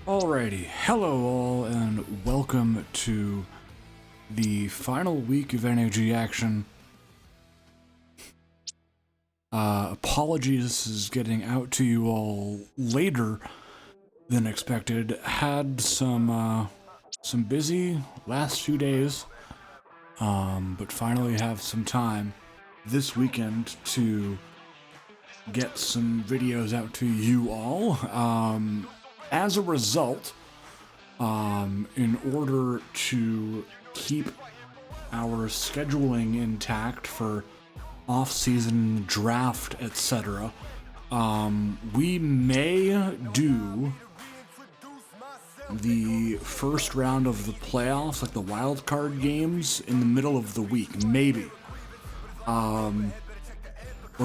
Alrighty, hello all, and welcome to the final week of NAG action. Apologies, this is getting out to you all later than expected. Had some busy last few days, but finally have some time this weekend to get some videos out to you all. As a result, in order to keep our scheduling intact for off-season draft, etc., we may do the first round of the playoffs, like the wild card games, in the middle of the week, maybe. Or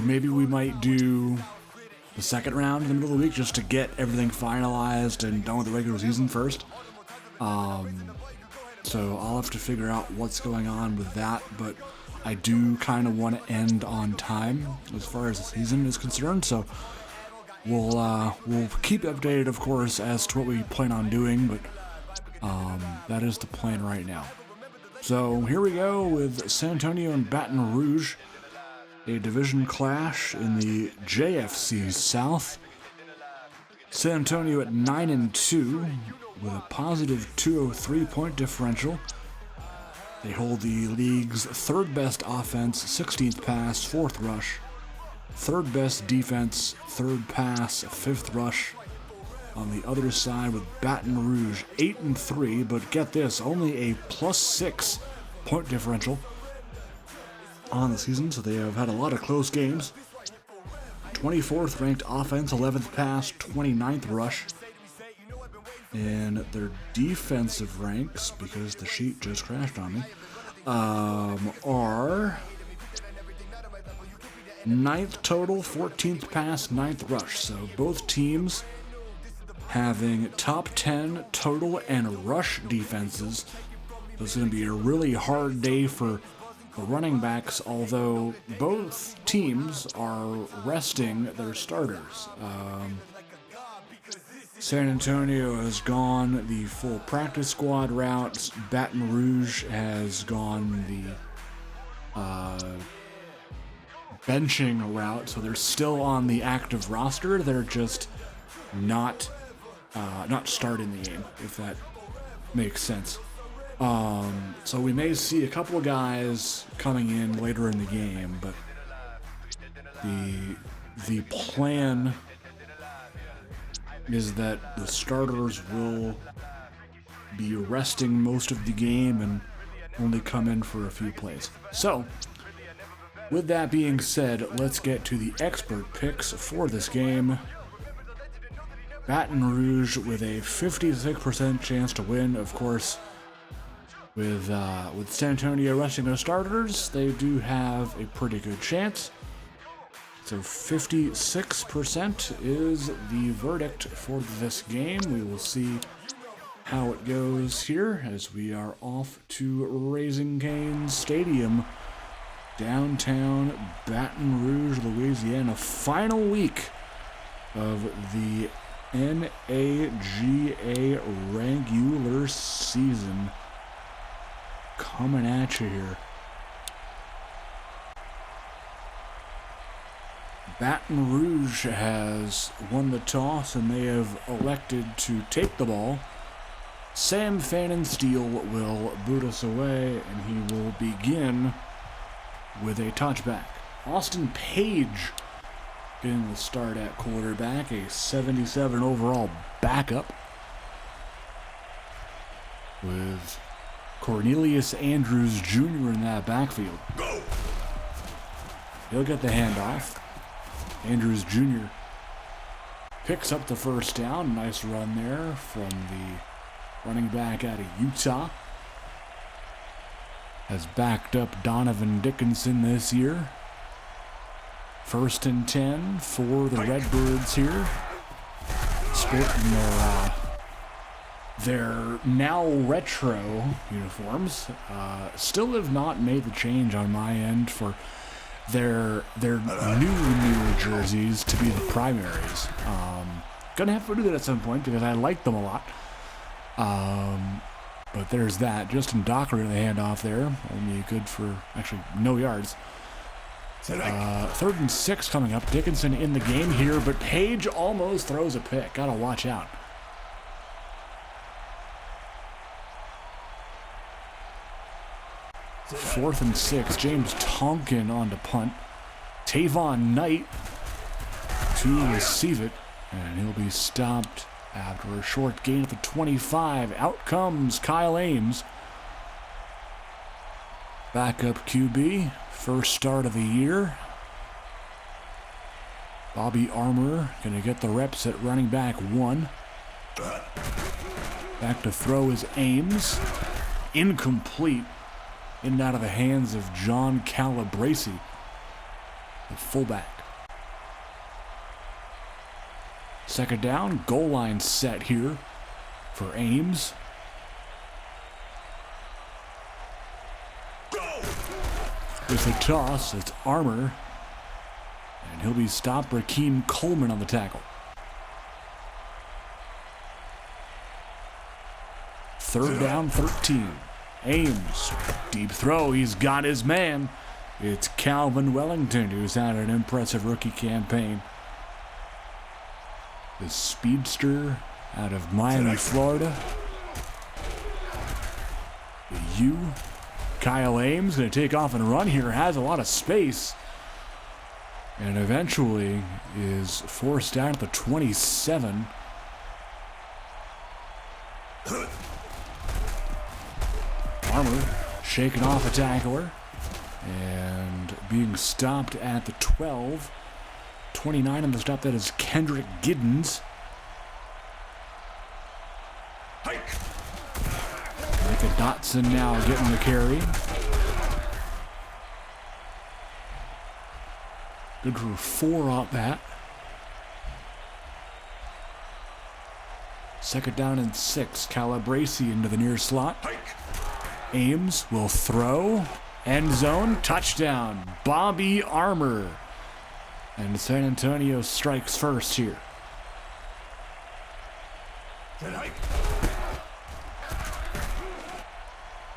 maybe we might do the second round in the middle of the week just to get everything finalized and done with the regular season first. So I'll have to figure out what's going on with that, but I do kind of want to end on time as far as the season is concerned, so we'll keep updated, of course, as to what we plan on doing, but that is the plan right now. So here we go with San Antonio and Baton Rouge. A division clash in the JFC South. San Antonio at 9-2 with a positive 203 point differential. They hold the league's third best offense, 16th pass, 4th rush. Third best defense, 3rd pass, 5th rush. On the other side with Baton Rouge 8-3, but get this, only a +6 point differential on the season, so they have had a lot of close games. 24th ranked offense, 11th pass, 29th rush. And their defensive ranks, because the sheet just crashed on me, are 9th total, 14th pass, 9th rush. So both teams having top 10 total and rush defenses. So it's going to be a really hard day for the running backs, although both teams are resting their starters. San Antonio has gone the full practice squad route. Baton Rouge has gone the benching route, so they're still on the active roster. They're just not starting the game, if that makes sense. So we may see a couple of guys coming in later in the game, but the plan is that the starters will be resting most of the game and only come in for a few plays. So, with that being said, let's get to the expert picks for this game. Baton Rouge with a 56% chance to win, of course. With San Antonio resting their starters, they do have a pretty good chance. So 56% is the verdict for this game. We will see how it goes here as we are off to Raising Cane's Stadium, downtown Baton Rouge, Louisiana. Final week of the NAGA regular season coming at you here. Baton Rouge has won the toss and they have elected to take the ball. Sam Fannin Steele will boot us away and he will begin with a touchback. Austin Page getting the start at quarterback, a 77 overall backup, with Cornelius Andrews Jr. in that backfield. Go! He'll get the handoff. Andrews Jr. picks up the first down. Nice run there from the running back out of Utah. Has backed up Donovan Dickinson this year. 1st and 10 for the Redbirds here. Sporting their now retro uniforms. Still have not made the change on my end for their new jerseys to be the primaries. Gonna have to do that at some point because I like them a lot. But there's that. Justin Docker in the handoff there. Only good for, actually, no yards. 3rd and 6 coming up. Dickinson in the game here, but Page almost throws a pick. Gotta watch out. Fourth and 6. James Tonkin on to punt. Tavon Knight to receive it. And he'll be stopped after a short gain at the 25. Out comes Kyle Ames. Backup QB. First start of the year. Bobby Armour going to get the reps at running back 1. Back to throw is Ames. Incomplete. In and out of the hands of John Calabrese, the fullback. Second down, goal line set here for Ames. With a toss, it's Armour. And he'll be stopped. Rakeem Coleman on the tackle. Third down, 13. Ames, deep throw, he's got his man. It's Calvin Wellington, who's had an impressive rookie campaign. The speedster out of Miami, Florida. The U. Kyle Ames going to take off and run here, has a lot of space. And eventually is forced down at the 27. Armour shaking off a tackler and being stopped at the 12. 29 on the stop, that is Kendrick Giddens. Micah Dotson now getting the carry. Good for 4 off that. Second down and 6. Calabrese into the near slot. Ames will throw. End zone. Touchdown. Bobby Armour. And San Antonio strikes first here.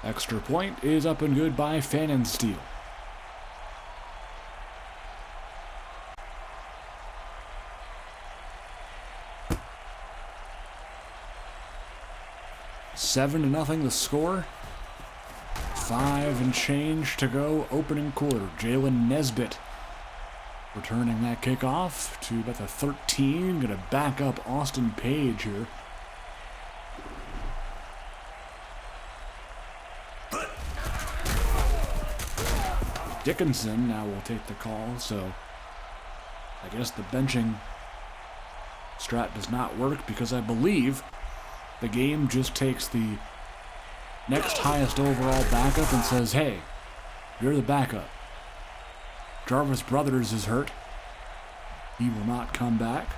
Extra point is up and good by Pfannenstiel. Seven to nothing the score. 5 and change to go opening quarter. Jalen Nesbitt returning that kickoff to about the 13. Going to back up Austin Page here. Dickinson now will take the call, so I guess the benching strat does not work because I believe the game just takes the next highest overall backup and says, hey, you're the backup. Jarvis Brothers is hurt. He will not come back.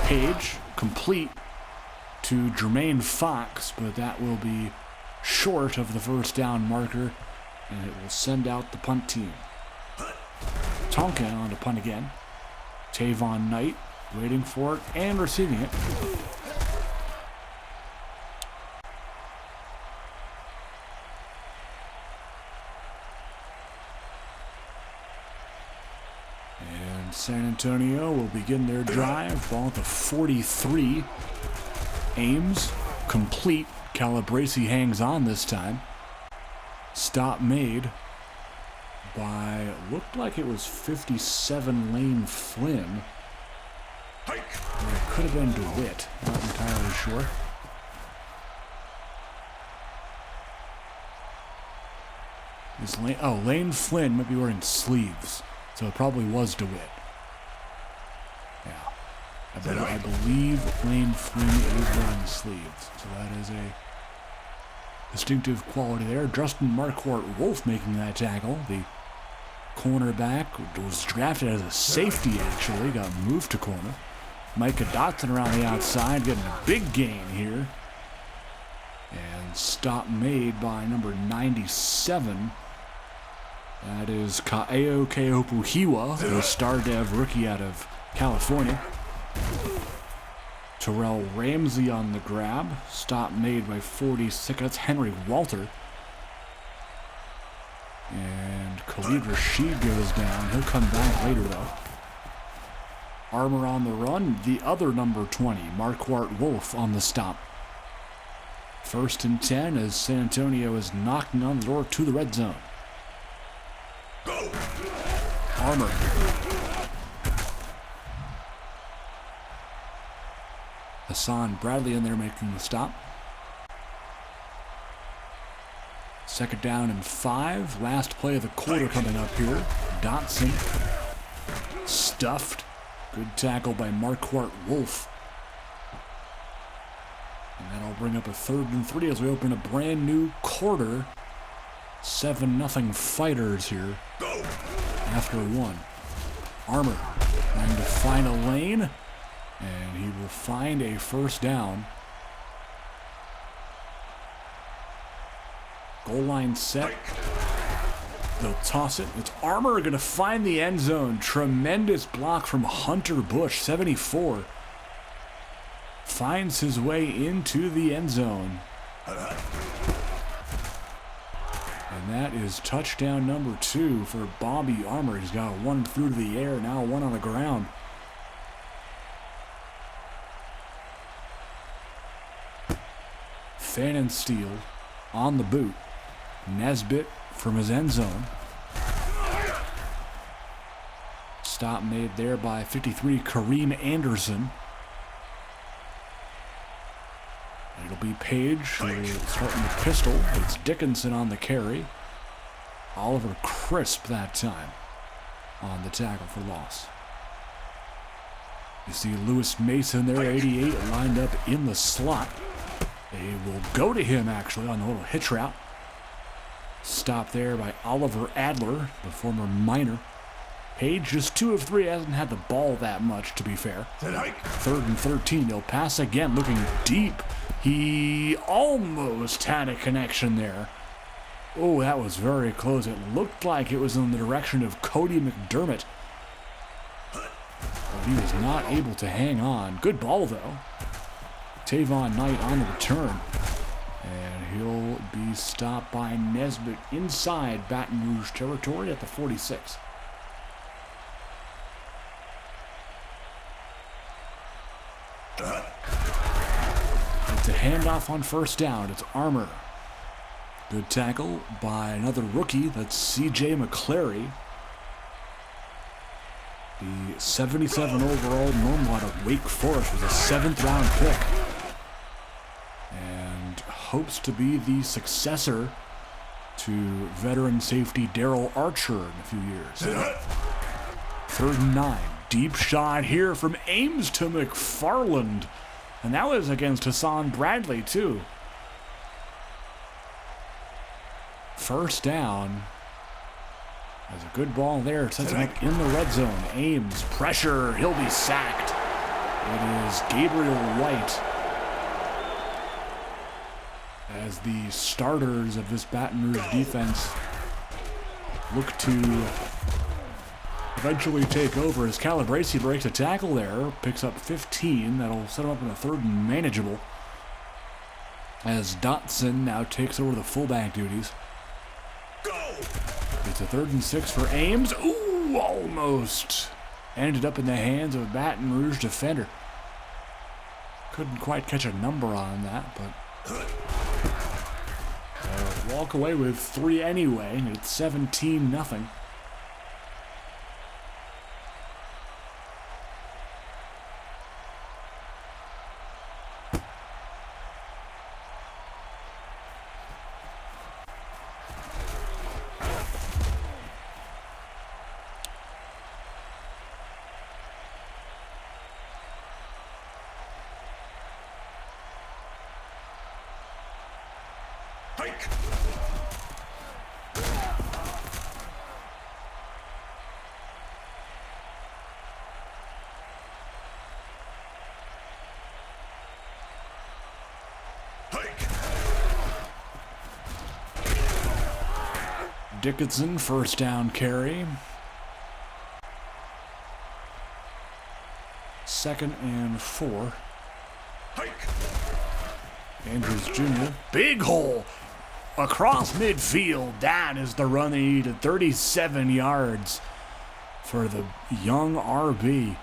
Page complete to Jermaine Fox, but that will be short of the first down marker, and it will send out the punt team. Tonkin on to punt again. Tavon Knight waiting for it and receiving it. And San Antonio will begin their drive. Ball at the 43. Ames complete. Calabrese hangs on this time. Stop made by, looked like it was 57 Lane Flynn. Or it could have been DeWitt, not entirely sure. Is Lane Flynn might be wearing sleeves, so it probably was DeWitt. Yeah. I believe Lane Flynn is wearing sleeves, so that is a distinctive quality there. Justin Marquardt Wolf making that tackle. The cornerback was drafted as a safety, actually. Got moved to corner. Micah Dotson around the outside, getting a big gain here. And stop made by number 97. That is Kaeo Keopuhiwa, the star dev rookie out of California. Terrell Ramsey on the grab. Stop made by 46. That's Henry Walter. And Khalid Rashid goes down. He'll come back later, though. Armour on the run. The other number 20, Marquardt Wolf, on the stop. 1st and 10 as San Antonio is knocking on the door to the red zone. Armour. Hassan Bradley in there making the stop. 2nd down and 5. Last play of the quarter coming up here. Dotson stuffed. Good tackle by Marquardt Wolf. And that'll bring up a 3rd and 3 as we open a brand new quarter. 7-0 Fighters here after 1. Armour trying to find a lane, and he will find a 1st down. Goal line set. They'll toss it. It's Armour going to find the end zone. Tremendous block from Hunter Bush, 74. Finds his way into the end zone. And that is touchdown number 2 for Bobby Armour. He's got one through to the air, now one on the ground. Pfannenstiel on the boot. Nesbitt from his end zone. Stop made there by 53, Kareem Anderson. It'll be Page starting the pistol. It's Dickinson on the carry. Oliver Crisp that time on the tackle for loss. You see Lewis Mason there, 88, lined up in the slot. They will go to him actually on the little hitch route. Stop there by Oliver Adler, the former Miner. Page just 2 of 3, hasn't had the ball that much, to be fair. 3rd and 13, they'll pass again, looking deep. He almost had a connection there. Oh, that was very close. It looked like it was in the direction of Cody McDermott. But he was not able to hang on. Good ball, though. Tavon Knight on the return. And he'll be stopped by Nesbitt inside Baton Rouge territory at the 46. It's a handoff on 1st down. It's Armour. Good tackle by another rookie. That's C.J. McClary. The 77 overall normal out of Wake Forest was a 7th round pick. And hopes to be the successor to veteran safety Daryl Archer in a few years. 3rd and 9. Deep shot here from Ames to McFarland. And that was against Hassan Bradley, too. 1st down. There's a good ball there. It sets him up in the red zone. Ames, pressure. He'll be sacked. It is Gabriel White. As the starters of this Baton Rouge defense look to eventually take over, as Calabresi breaks a tackle there, picks up 15. That'll set him up in a 3rd and manageable. As Dotson now takes over the fullback duties. It's a 3rd and 6 for Ames. Ooh, almost ended up in the hands of a Baton Rouge defender. Couldn't quite catch a number on that, but walk away with 3 anyway. It's 17-0. Dickinson, first down carry. 2nd and 4. Andrews Jr., big hole across midfield. That is the run they needed. 37 yards for the young RB.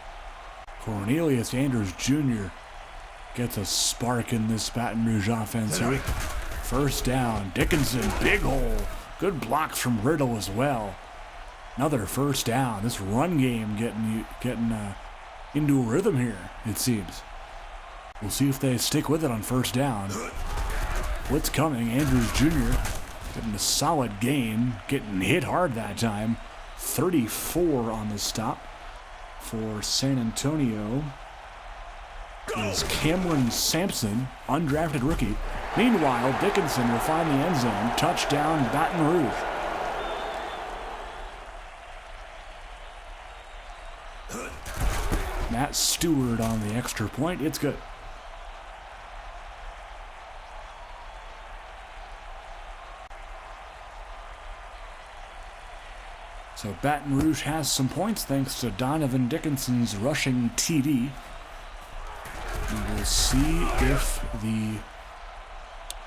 Cornelius Andrews Jr. gets a spark in this Baton Rouge offense here. First down, Dickinson, big hole. Good blocks from Riddle as well. Another first down. This run game getting into a rhythm here, it seems. We'll see if they stick with it on first down. Blitz coming, Andrews Jr. getting a solid gain, getting hit hard that time. 34 on the stop for San Antonio is Cameron Sampson, undrafted rookie. Meanwhile, Dickinson will find the end zone. Touchdown, Baton Rouge. Matt Stewart on the extra point. It's good. So Baton Rouge has some points thanks to Donovan Dickinson's rushing TD. We will see if the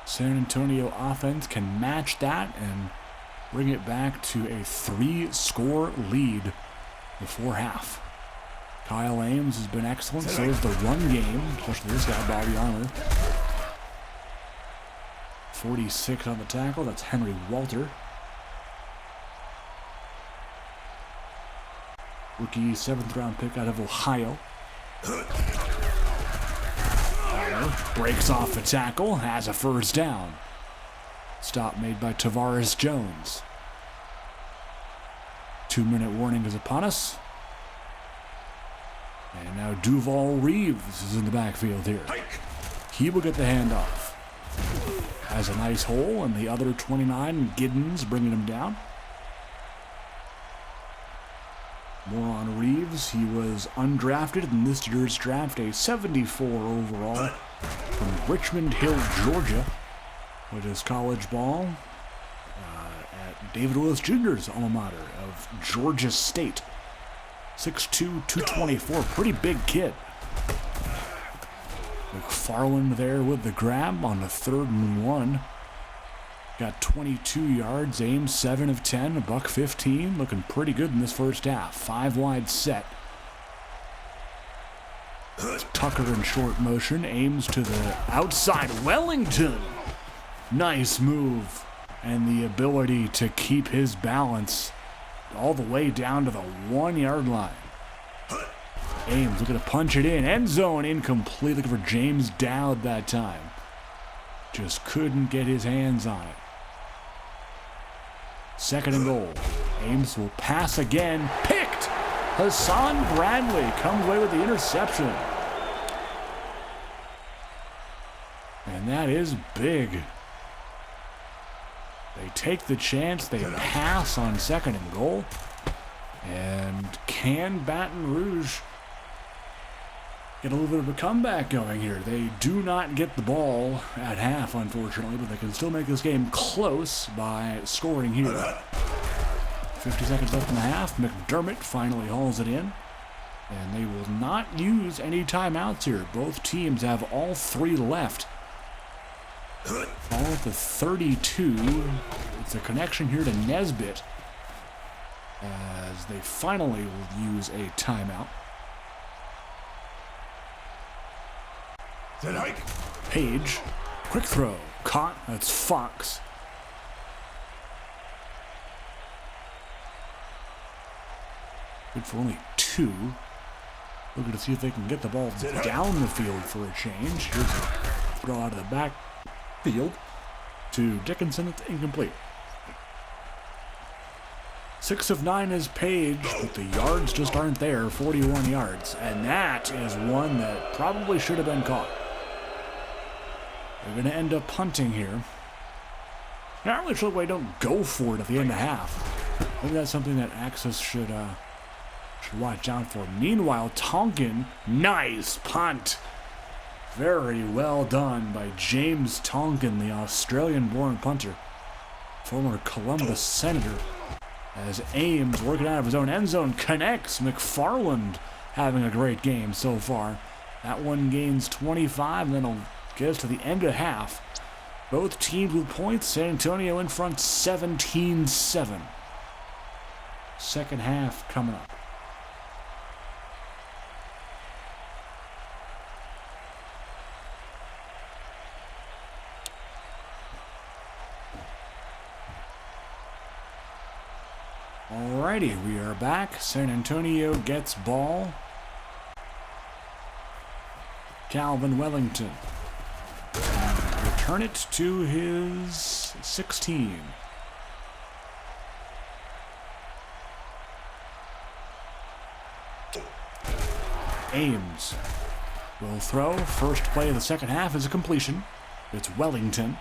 San Antonio offense can match that and bring it back to a 3-score lead before half. Kyle Ames has been excellent, so is the run game, especially this guy, Bobby Armour. 46 on the tackle, that's Henry Walter. Rookie 7th round pick out of Ohio. Breaks off a tackle, has a first down. Stop made by Tavares Jones. 2-minute warning is upon us. And now Duval Reeves is in the backfield here. He will get the handoff. Has a nice hole, and the other 29, Giddens, bringing him down. More on Reeves. He was undrafted in this year's draft, a 74 overall from Richmond Hill, Georgia, with his college ball at David Willis Jr.'s alma mater of Georgia State. 6'2", 224, pretty big kid. McFarland there with the grab on the 3rd and 1. Got 22 yards, Ames 7 of 10, $115, looking pretty good in this first half. 5 wide set. Tucker in short motion, Ames to the outside. Wellington, nice move, and the ability to keep his balance all the way down to the 1-yard line. Ames looking to punch it in, end zone incomplete. Looking for James Dowd that time. Just couldn't get his hands on it. 2nd and goal. Ames will pass again. Picked! Hassan Bradley comes away with the interception. And that is big. They take the chance. They pass on 2nd and goal. And can Baton Rouge get a little bit of a comeback going here? They do not get the ball at half, unfortunately, but they can still make this game close by scoring here. 50 seconds left in the half. McDermott finally hauls it in. And they will not use any timeouts here. Both teams have all 3 left. All at the 32. It's a connection here to Nesbitt as they finally will use a timeout. Page, quick throw, caught, that's Fox. Good for only 2. Looking to see if they can get the ball down the field for a change. Here's a throw out of the backfield to Dickinson. It's incomplete. 6 of 9 is Page, but the yards just aren't there. 41 yards. And that is one that probably should have been caught. They're going to end up punting here. Not really sure why they don't go for it at the end of half. I think that's something that Axis should watch out for. Meanwhile, Tonkin, nice punt. Very well done by James Tonkin, the Australian-born punter. former Columbus Senator. As Ames, working out of his own end zone, connects. McFarland having a great game so far. That one gains 25, and then it'll get us to the end of half. Both teams with points. San Antonio in front 17-7. Second half coming up. Alrighty, we are back. San Antonio gets ball. Calvin Wellington. And return it to his 16. Ames will throw. First play of the second half is a completion. It's Wellington.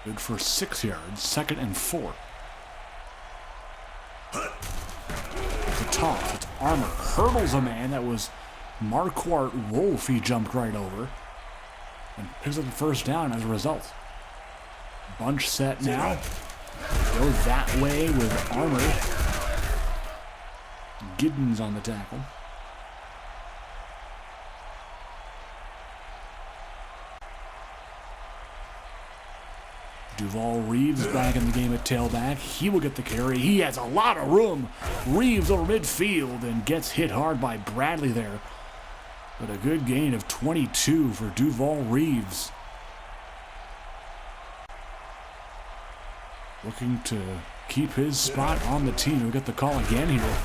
Good for 6 yards. 2nd and 4. It's a toss. It's Armour. Hurdles a man. That was Marquardt Wolf. He jumped right over. And picks up the first down as a result. Bunch set now. Go that way with Armour. Giddens on the tackle. Duval Reeves back in the game at tailback. He will get the carry. He has a lot of room. Reeves over midfield and gets hit hard by Bradley there. But a good gain of 22 for Duval Reeves. Looking to keep his spot on the team. He'll get the call again here.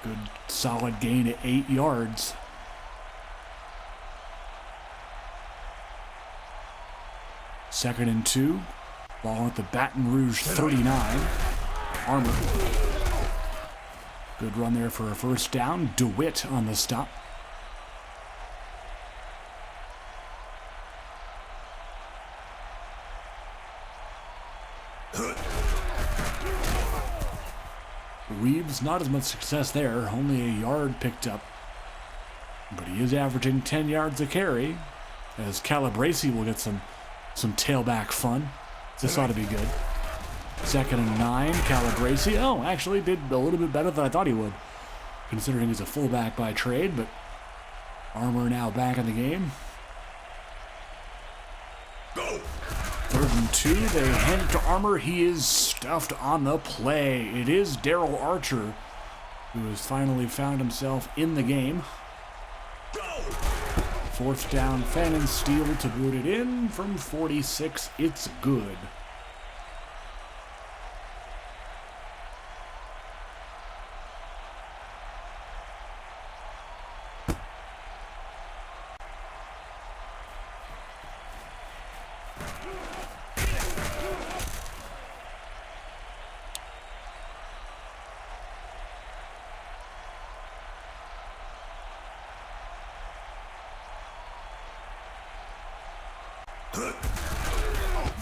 Good solid gain at 8 yards. Second and 2. Ball at the Baton Rouge 39. Armour. Good run there for a first down. DeWitt on the stop. Reeves, not as much success there. Only a yard picked up. But he is averaging 10 yards a carry. As Calabresi will get some tailback fun. This ought to be good. 2nd and 9, Calabresi. Oh, actually did a little bit better than I thought he would, considering he's a fullback by trade, but Armour now back in the game. 3rd and 2, they hand it to Armour. He is stuffed on the play. It is Darrell Archer, who has finally found himself in the game. 4th down, Fannin Steele to boot it in from 46. It's good.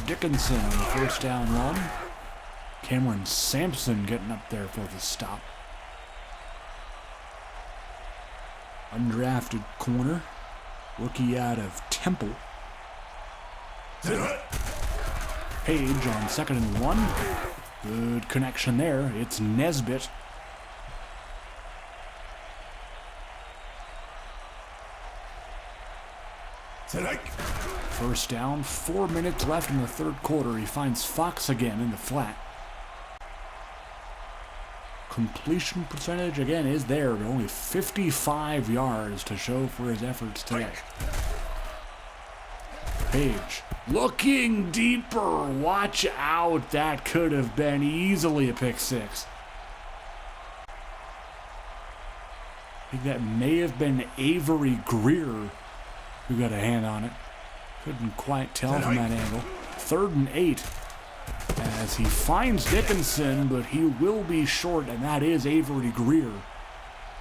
Dickinson on the first down run. Cameron Sampson getting up there for the stop. Undrafted corner. Rookie out of Temple. Page on 2nd and 1. Good connection there. It's Nesbitt. First down, 4 minutes left in the 3rd quarter. He finds Fox again in the flat. Completion percentage again is there, but only 55 yards to show for his efforts today. Page looking deeper. Watch out. That could have been easily a pick 6. I think that may have been Avery Greer who got a hand on it. Couldn't quite tell from that angle. 3rd and 8 as he finds Dickinson, but he will be short, and that is Avery Greer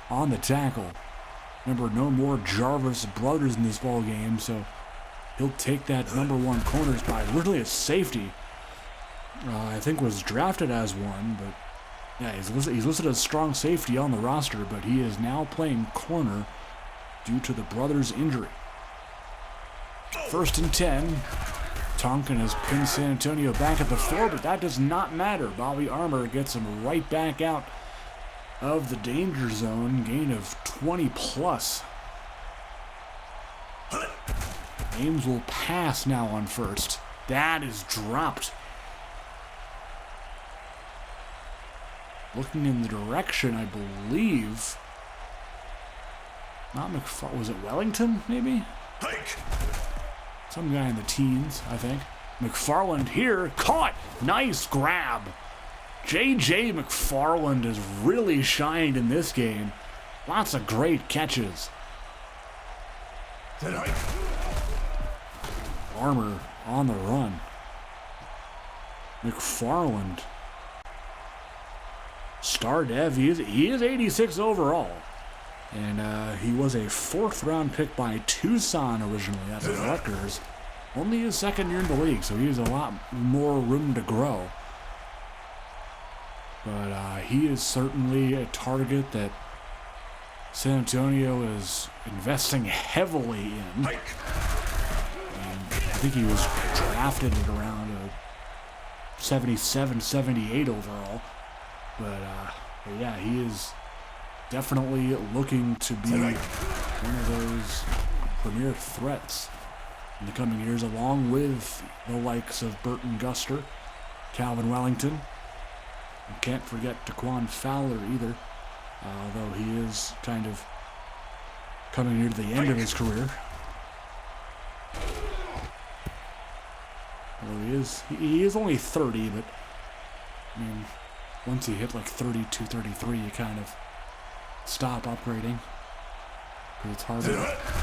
on the tackle. Remember, no more Jarvis brothers in this ball game, so he'll take that number 1 corner spot. Literally a safety. I think was drafted as one, but yeah, he's listed as strong safety on the roster, but he is now playing corner due to the brothers' injury. First and 10. Tonkin has pinned San Antonio back at the 4, but that does not matter. Bobby Armour gets him right back out of the danger zone. Gain of 20 plus. Ames will pass now on first. That is dropped. Looking in the direction, I believe. Not McFarland. Was it Wellington, maybe? Some guy in the teens, I think. McFarland here. Caught! Nice grab. J.J. McFarland has really shined in this game. Lots of great catches. Armour on the run. McFarland. Star Dev. He is 86 overall. And he was a 4th-round pick by Tucson originally at the Rutgers. Only his 2nd year in the league, so he has a lot more room to grow. But he is certainly a target that San Antonio is investing heavily in. And I think he was drafted at around a 77, 78 overall. But yeah, he is definitely looking to be one of those premier threats in the coming years, along with the likes of Burton Guster, Calvin Wellington. You can't forget Daquan Fowler either, although he is kind of coming near the end of his career. Although he is only 30, but I mean, once you hit like 32, 33, you kind of stop upgrading, because it's harder.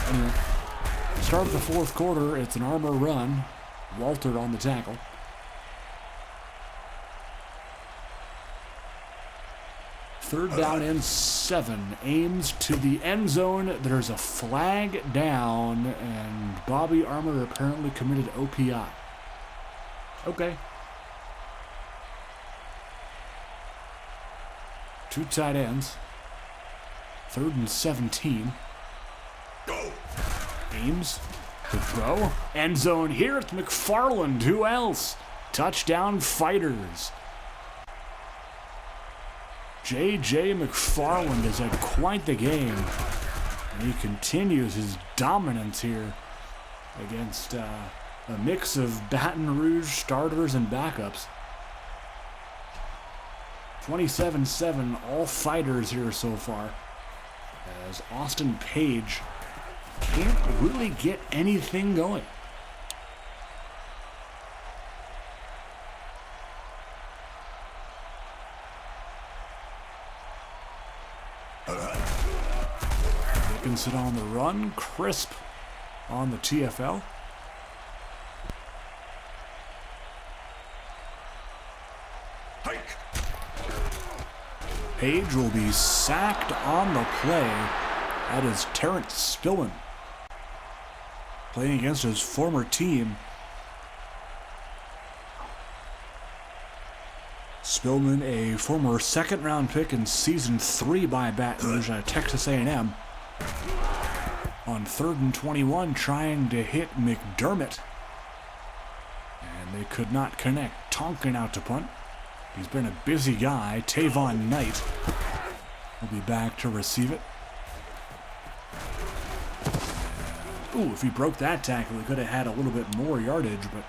Anyway, start of the 4th quarter. It's an Armour run. Walter on the tackle. Third down and 7. Ames to the end zone. There's a flag down, and Bobby Armour apparently committed OPI. Okay. 2 tight ends. 3rd and 17. Ames to throw. End zone here. It's McFarland. Who else? Touchdown Fighters. J.J. McFarland has had quite the game. And he continues his dominance here against a mix of Baton Rouge starters and backups. 27-7, all Fighters here so far, as Austin Page can't really get anything going. Dickinson on the run, Crisp on the TFL. Page will be sacked on the play. That is Terrence Spillman, playing against his former team. Spillman, a former 2nd-round pick in Season 3 by Baton Rouge at Texas A&M. On 3rd and 21, trying to hit McDermott. And they could not connect. Tonkin out to punt. He's been a busy guy. Tavon Knight will be back to receive it. Ooh, if he broke that tackle, he could have had a little bit more yardage, but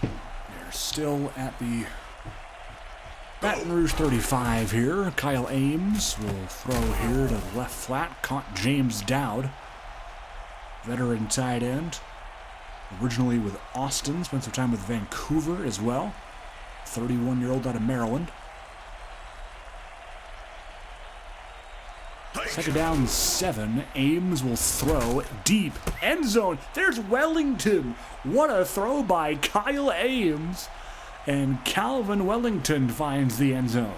they're still at the Baton Rouge 35 here. Kyle Ames will throw here to the left flat. Caught James Dowd, veteran tight end. Originally with Austin, spent some time with Vancouver as well. 31-year-old out of Maryland. 2nd down 7. Ames will throw deep. End zone. There's Wellington. What a throw by Kyle Ames. And Calvin Wellington finds the end zone.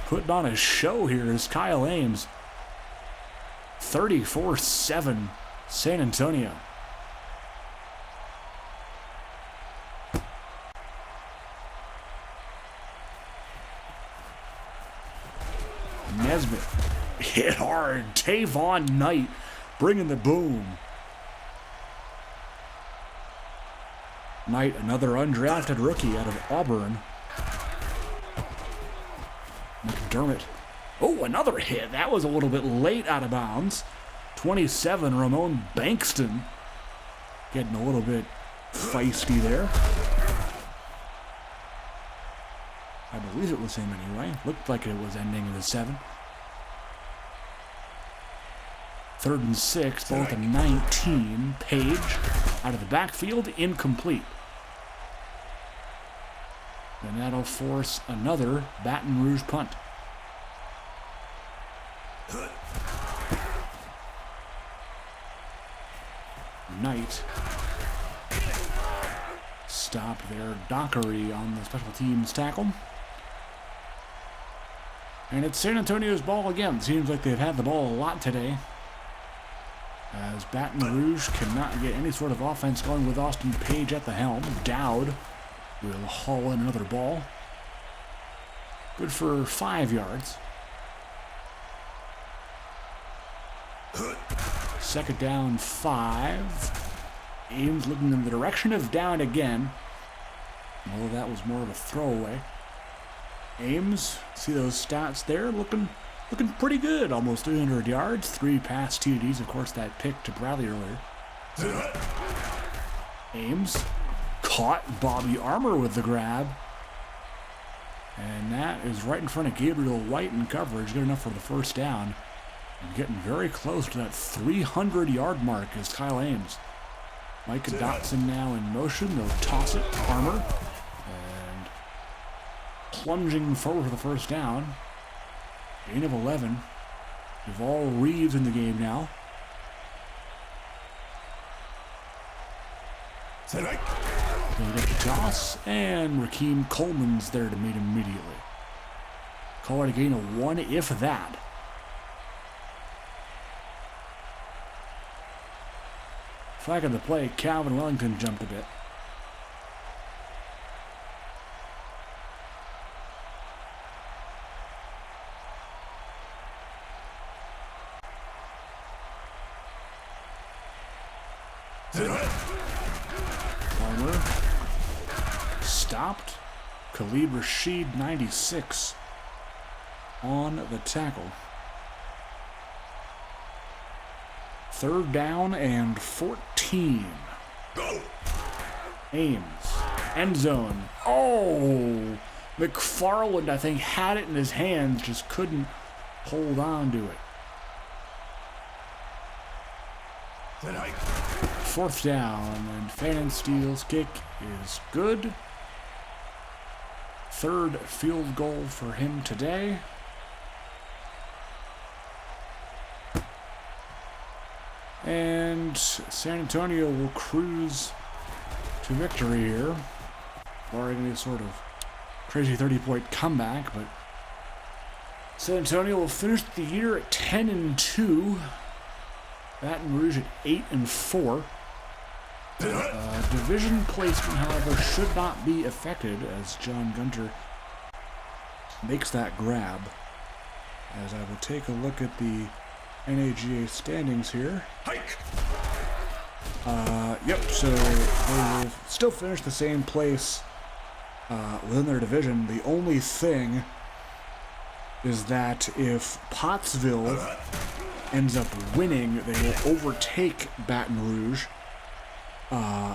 Putting on a show here is Kyle Ames. 34-7, San Antonio. hit hard. Tavon Knight bringing the boom. Knight, another undrafted rookie out of Auburn. McDermott. Oh, another hit. That was a little bit late out of bounds. 27, Ramon Bankston. Getting a little bit feisty there. I believe it was him anyway. Looked like it was ending in a 7. 3rd and 6, both at 19. Page out of the backfield, incomplete. And that'll force another Baton Rouge punt. Knight. Stop there. Dockery on the special teams tackle. And it's San Antonio's ball again. Seems like they've had the ball a lot today, as Baton Rouge cannot get any sort of offense going with Austin Page at the helm. Dowd will haul in another ball. Good for 5 yards. 2nd down, 5. Ames looking in the direction of down again, although that was more of a throwaway. Ames, see those stats there? Looking pretty good. Almost 300 yards, 3 pass TDs. Of course, that pick to Bradley earlier. Ames caught Bobby Armour with the grab. And that is right in front of Gabriel White in coverage. Good enough for the 1st down. And getting very close to that 300-yard mark is Kyle Ames. Micah Dotson now in motion. They'll toss it to Armour. And plunging forward for the 1st down. Gain of 11. Duvall Reeves in the game now. Going to get the toss, and Rakeem Coleman's there to meet him immediately. Call it a gain of 1, if that. Flag on the play, Calvin Wellington jumped a bit. Armour stopped. Khalid Rashid, 96, on the tackle. 3rd down and 14. Go. Ames. End zone. Oh! McFarland, I think, had it in his hands, just couldn't hold on to it. 4th down, and Fannin Steele's kick is good. 3rd field goal for him today. And San Antonio will cruise to victory here, barring any sort of crazy 30-point comeback. But San Antonio will finish the year at 10-2. Baton Rouge at 8-4. Division placement, however, should not be affected as John Gunter makes that grab. As I will take a look at the NAGA standings here. Yep, so they will still finish the same place within their division. The only thing is that if Pottsville ends up winning, they will overtake Baton Rouge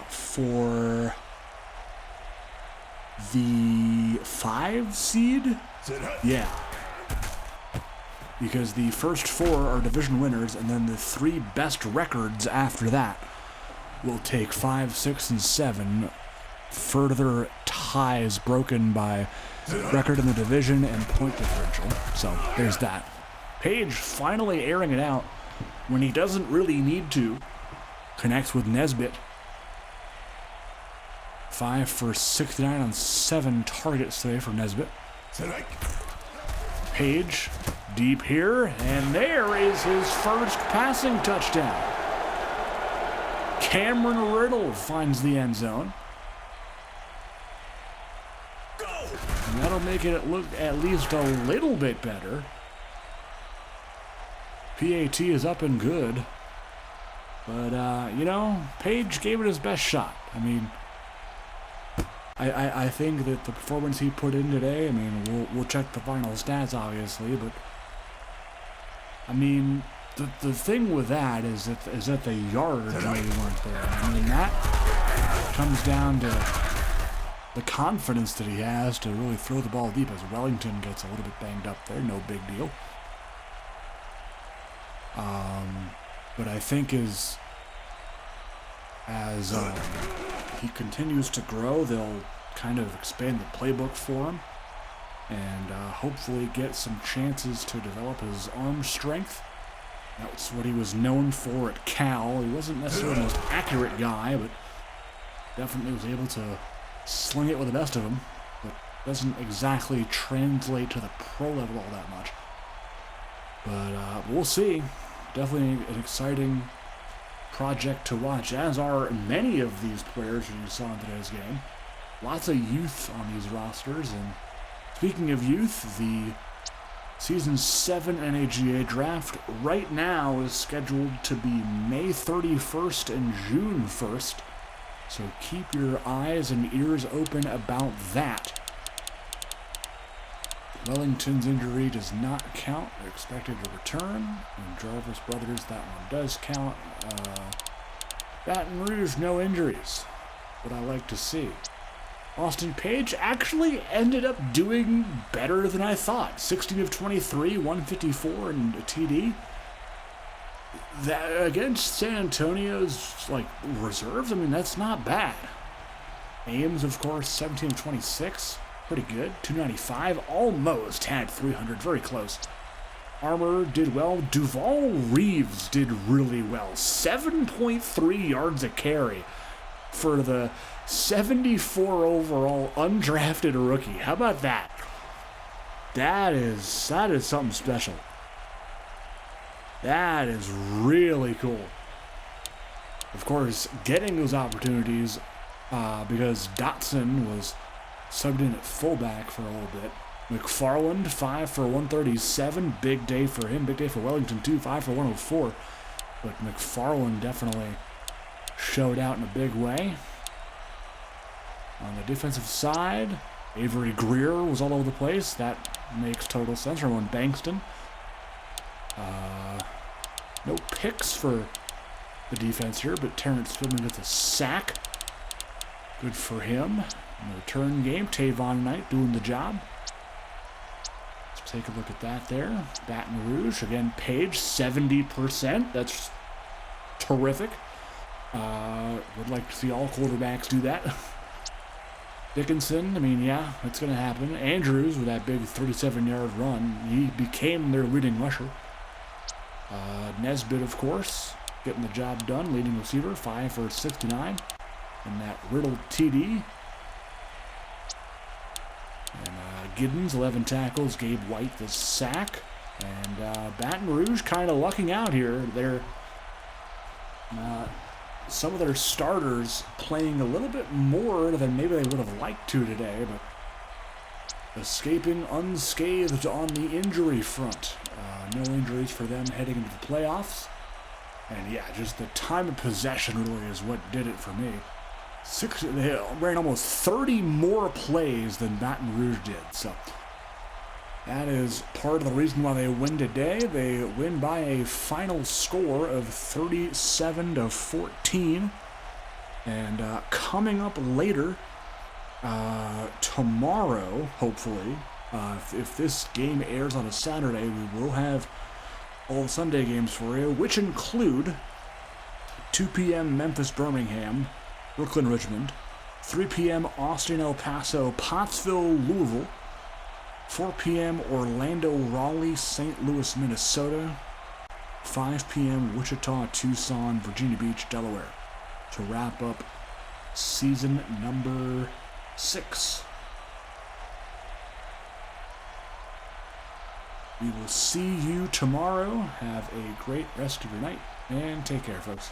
for the 5 seed? Yeah. Because the first 4 are division winners, and then the 3 best records after that will take 5, 6, and 7. Further ties broken by record in the division and point differential. So there's that. Page finally airing it out when he doesn't really need to. Connects with Nesbitt. 5 for 69 on 7 targets today for Nesbitt. Page deep here, and there is his first passing touchdown. Cameron Riddle finds the end zone. And that'll make it look at least a little bit better. PAT is up and good. But, you know, Page gave it his best shot. I mean, I think that the performance he put in today, I mean, we'll check the final stats, obviously, but, I mean, the thing with that is that the yards maybe weren't there. I mean, that comes down to the confidence that he has to really throw the ball deep, as Wellington gets a little bit banged up there, no big deal. But I think as he continues to grow, they'll kind of expand the playbook for him and hopefully get some chances to develop his arm strength. That's what he was known for at Cal. He wasn't necessarily the most accurate guy, but definitely was able to sling it with the best of them, but doesn't exactly translate to the pro level all that much. But we'll see. Definitely an exciting project to watch, as are many of these players that you saw in today's game. Lots of youth on these rosters, and speaking of youth, the Season 7 NAGA draft right now is scheduled to be May 31st and June 1st, so keep your eyes and ears open about that. Wellington's injury does not count. They're expected to return. And Jarvis Brothers, that one does count. Baton Rouge, no injuries. What I like to see. Austin Page actually ended up doing better than I thought. 16 of 23, 154 and a TD. That against San Antonio's reserves, I mean, that's not bad. Ames, of course, 17 of 26. Pretty good. 295. Almost had 300. Very close. Armour did well. Duval Reeves did really well. 7.3 yards a carry for the 74 overall undrafted rookie. How about that? That is something special. That is really cool. Of course, getting those opportunities because Dotson was subbed in at fullback for a little bit. McFarland, 5 for 137. Big day for him. Big day for Wellington, too. 5 for 104. But McFarland definitely showed out in a big way. On the defensive side, Avery Greer was all over the place. That makes total sense. Ramon Bankston. No picks for the defense here, but Terrence Fieldman gets a sack. Good for him. In the return game, Tavon Knight doing the job. Let's take a look at that there. Baton Rouge, again, Page, 70%. That's terrific. Would like to see all quarterbacks do that. Dickinson, I mean, yeah, it's going to happen. Andrews with that big 37-yard run. He became their leading rusher. Nesbitt, of course, getting the job done. Leading receiver, 5 for 69. And that Riddle TD. And Giddens, 11 tackles. Gabe White, the sack. And Baton Rouge kind of lucking out here. They're some of their starters playing a little bit more than maybe they would have liked to today, but escaping unscathed on the injury front. No injuries for them heading into the playoffs. And yeah, just the time of possession really is what did it for me. They ran almost 30 more plays than Baton Rouge did, so that is part of the reason why they win today. They win by a final score of 37-14. And coming up later, tomorrow, hopefully, if this game airs on a Saturday, we will have all the Sunday games for you, which include 2 p.m. Memphis-Birmingham, Brooklyn-Richmond, 3 p.m. Austin-El Paso, Pottsville-Louisville, 4 p.m. Orlando-Raleigh, St. Louis, Minnesota, 5 p.m. Wichita-Tucson, Virginia Beach, Delaware, to wrap up season number 6. We will see you tomorrow. Have a great rest of your night, and take care, folks.